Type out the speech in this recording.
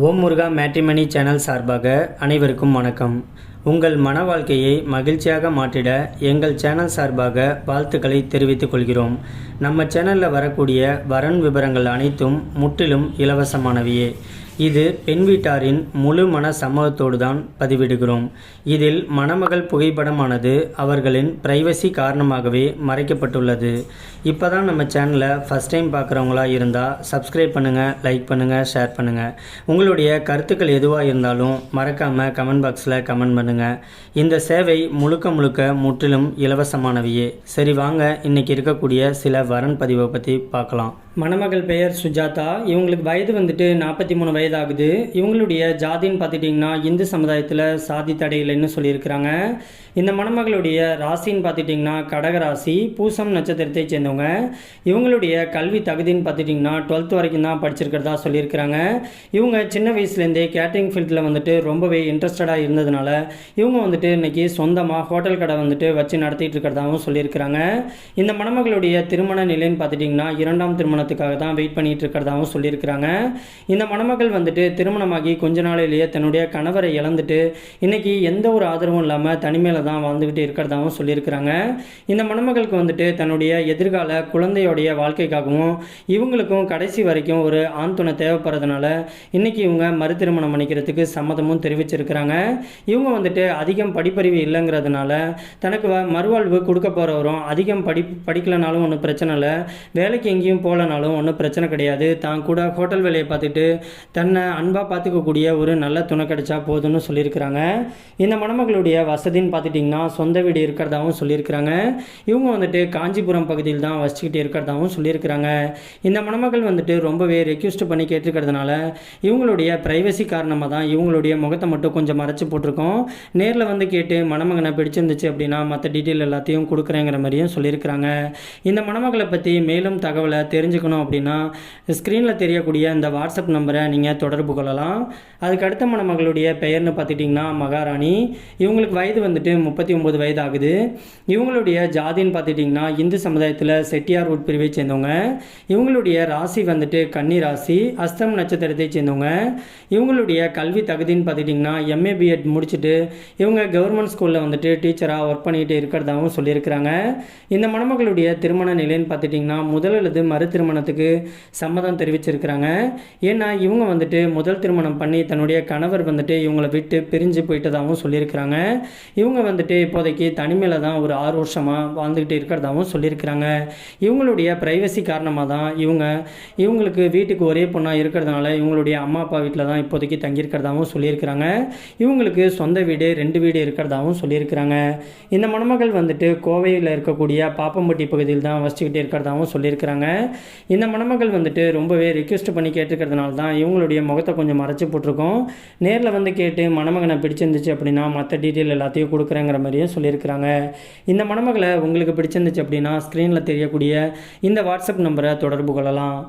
ஓம் முருகா matrimony channel சார்பாக அனைவருக்கும் வணக்கம். உங்கள் மன வாழ்க்கையை மகிழ்ச்சியாக மாற்றிட எங்கள் சேனல் சார்பாக வாழ்த்துக்களை தெரிவித்துக் கொள்கிறோம். நம்ம சேனலில் வரக்கூடிய வரன் விவரங்கள் அனைத்தும் முற்றிலும் இலவசமானவையே. இது பெண் வீட்டாரின் முழு மன சம்மதத்தோடு தான் பதிவிடுகிறோம். இதில் மணமகள் புகைப்படமானது அவர்களின் பிரைவசி காரணமாகவே மறைக்கப்பட்டுள்ளது. இப்போ தான் நம்ம சேனலை ஃபஸ்ட் டைம் பார்க்குறவங்களா இருந்தால் சப்ஸ்கிரைப் பண்ணுங்கள், லைக் பண்ணுங்கள், ஷேர் பண்ணுங்கள். உங்களுடைய கருத்துக்கள் எதுவாக இருந்தாலும் மறக்காமல் கமெண்ட் பாக்ஸில் கமெண்ட் பண்ணுங்கள். இந்த சேவை முழுக்க முற்றிலும் இலவசமானவையே. சரி வாங்க, இன்றைக்கி இருக்கக்கூடிய சில வரன் பதிவை பற்றி பார்க்கலாம். மணமகள் பெயர் சுஜாதா. இவங்களுக்கு வயது 43 வயது ஆகுது. இவங்களுடைய ஜாதின்னு பார்த்துட்டிங்கன்னா இந்து சமுதாயத்தில் சாதி தடை இல்லைன்னு சொல்லியிருக்கிறாங்க. இந்த மணமகளுடைய ராசின்னு பார்த்துட்டிங்கன்னா கடக ராசி, பூசம் நட்சத்திரத்தை சேர்ந்தவங்க. இவங்களுடைய கல்வி தகுதின்னு பார்த்துட்டிங்கன்னா 12th வரைக்கும் தான் படிச்சிருக்கிறதா சொல்லியிருக்கிறாங்க. இவங்க சின்ன வயசுலேருந்தே கேட்டரிங் ஃபீல்டில் ரொம்பவே இன்ட்ரெஸ்டடாக இருந்ததுனால இவங்க இன்றைக்கி சொந்தமாக ஹோட்டல் கடை வச்சு நடத்திட்டு இருக்கிறதாகவும் சொல்லியிருக்கிறாங்க. இந்த மணமகளுடைய திருமண நிலைன்னு பார்த்துட்டிங்கன்னா 2ஆம் திருமணத்துக்காக தான் வெயிட் பண்ணிட்டு இருக்கிறதாகவும் சொல்லியிருக்கிறாங்க. இந்த மணமகள் திருமணமாகி கொஞ்ச நாளிலேயே தன்னுடைய கணவரை இழந்துட்டு இன்னைக்கு எந்த ஒரு ஆதரவும் இல்லாமல் தனிமையில தான் வாழ்ந்துகிட்டு இருக்கிறதாகவும் சொல்லியிருக்கிறாங்க. இந்த மணமகளுக்கு தன்னுடைய எதிர்கால குழந்தையோடைய வாழ்க்கைக்காகவும் இவங்களுக்கும் கடைசி வரைக்கும் ஒரு ஆண் துணை தேவைப்படுறதுனால இன்னைக்கு இவங்க மறு திருமணம் பண்ணிக்கிறதுக்கு சம்மதமும் தெரிவிச்சிருக்கிறாங்க. இவங்க அதிகம் படிப்பறிவு இல்லைங்கிறதுனால தனக்கு மறுவாழ்வு கொடுக்க போகிறவரும் அதிகம் படிக்கலனாலும் ஒன்றும் பிரச்சனை இல்லை, வேலைக்கு எங்கேயும் போகலனாலும் ஒன்றும் பிரச்சனை கிடையாது, தான் கூட ஹோட்டல் வேலையை பார்த்துட்டு தன்னை அன்பாக பார்த்துக்கக்கூடிய ஒரு நல்ல துணை கிடைச்சா போதும்னு சொல்லியிருக்கிறாங்க. இந்த மணமகளுடைய வசதின்னு பார்த்துட்டிங்கன்னா சொந்த வீடு இருக்கிறதாகவும் சொல்லியிருக்கிறாங்க. இவங்க காஞ்சிபுரம் பகுதியில் தான் வசிச்சுக்கிட்டு இருக்கிறதாகவும் சொல்லியிருக்கிறாங்க. இந்த மணமகள் ரொம்பவே ரெக்யூஸ்ட் பண்ணி கேட்டிருக்கிறதுனால இவங்களுடைய ப்ரைவசி காரணமாக தான் இவங்களுடைய முகத்தை மட்டும் கொஞ்சம் மறைச்சி போட்டிருக்கோம். நேரில் கேட்டு மணமகனை பிடிச்சிருந்துச்சு அப்படின்னா மற்ற டீட்டெயில் எல்லாத்தையும் கொடுக்குறேங்கிற மாதிரியும் சொல்லியிருக்கிறாங்க. இந்த மணமகளை பற்றி மேலும் தகவலை தெரிஞ்சுக்கணும் அப்படின்னா ஸ்க்ரீனில் தெரியக்கூடிய இந்த வாட்ஸ்அப் நம்பரை நீங்கள் தொடர்பு கொள்ளலாம். அதுக்கு அடுத்த மணமகளுடைய பெயர்னு பார்த்துட்டிங்கன்னா மகாராணி. இவங்களுக்கு வயது 39 வயது ஆகுது. இவங்களுடைய ஜாதின்னு பார்த்துட்டிங்கன்னா இந்து சமுதாயத்தில் செட்டியார் உட்பிரிவை சேர்ந்தவங்க. இவங்களுடைய ராசி கன்னி ராசி, அஸ்தம் நட்சத்திரத்தை சேர்ந்தவங்க. இவங்களுடைய கல்வி தகுதின்னு பார்த்துட்டிங்கன்னா MA BEd முடிச்சுட்டு இவங்க கவர்மெண்ட் ஸ்கூலில் டீச்சராக ஒர்க் பண்ணிகிட்டு இருக்கிறதாகவும் சொல்லியிருக்கிறாங்க. இந்த மணமகளுடைய திருமண நிலைன்னு பார்த்துட்டிங்கன்னா முதல் அல்லது மறு திருமணத்துக்கு சம்மதம் தெரிவிச்சிருக்கிறாங்க. ஏன்னா இவங்க முதல் திருமணம் பண்ணி தன்னுடைய கணவர் இவங்களை விட்டு பிரிஞ்சு போயிட்டதாகவும் சொல்லியிருக்கிறாங்க. இவங்க இப்போதைக்கு தனிமையில் தான் ஒரு 6 வருஷமாக வாழ்ந்துக்கிட்டு இருக்கிறதாகவும் சொல்லியிருக்கிறாங்க. இவங்களுடைய ப்ரைவசி காரணமாக தான் இவங்களுக்கு வீட்டுக்கு ஒரே பொண்ணாக இருக்கிறதுனால இவங்களுடைய அம்மா அப்பா வீட்டில் தான் இப்போதைக்கு தங்கியிருக்கிறதாகவும் சொல்லியிருக்கிறாங்க. இவங்களுக்கு சொந்த வீடு 2 வீடு இருக்கிறதாகவும் சொல்லியிருக்கிறாங்க. இந்த மணமகள் கோவையில் இருக்கக்கூடிய பாப்பம்பட்டி பகுதியில் தான் வசிச்சுக்கிட்டு இருக்கிறதாகவும் சொல்லியிருக்கிறாங்க. இந்த மணமகள் ரொம்பவே ரிக்வெஸ்ட் பண்ணி கேட்டிருக்கிறதுனால தான் இவங்களுடைய முகத்தை கொஞ்சம் மறைச்சி போட்டிருக்கோம். நேரில் கேட்டு மணமகனை பிடிச்சிருந்துச்சு அப்படின்னா மற்ற டீட்டெயில் எல்லாத்தையும் கொடுக்குறேங்கிற மாதிரியும் சொல்லியிருக்கிறாங்க. இந்த மணமகளை உங்களுக்கு பிடிச்சிருந்துச்சு அப்படின்னா ஸ்க்ரீனில் தெரியக்கூடிய இந்த வாட்ஸ்அப் நம்பரை தொடர்பு கொள்ளலாம்.